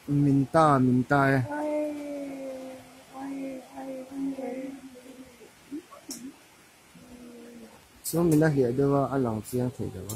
minta so mina hi dewa alang chiang thei dewa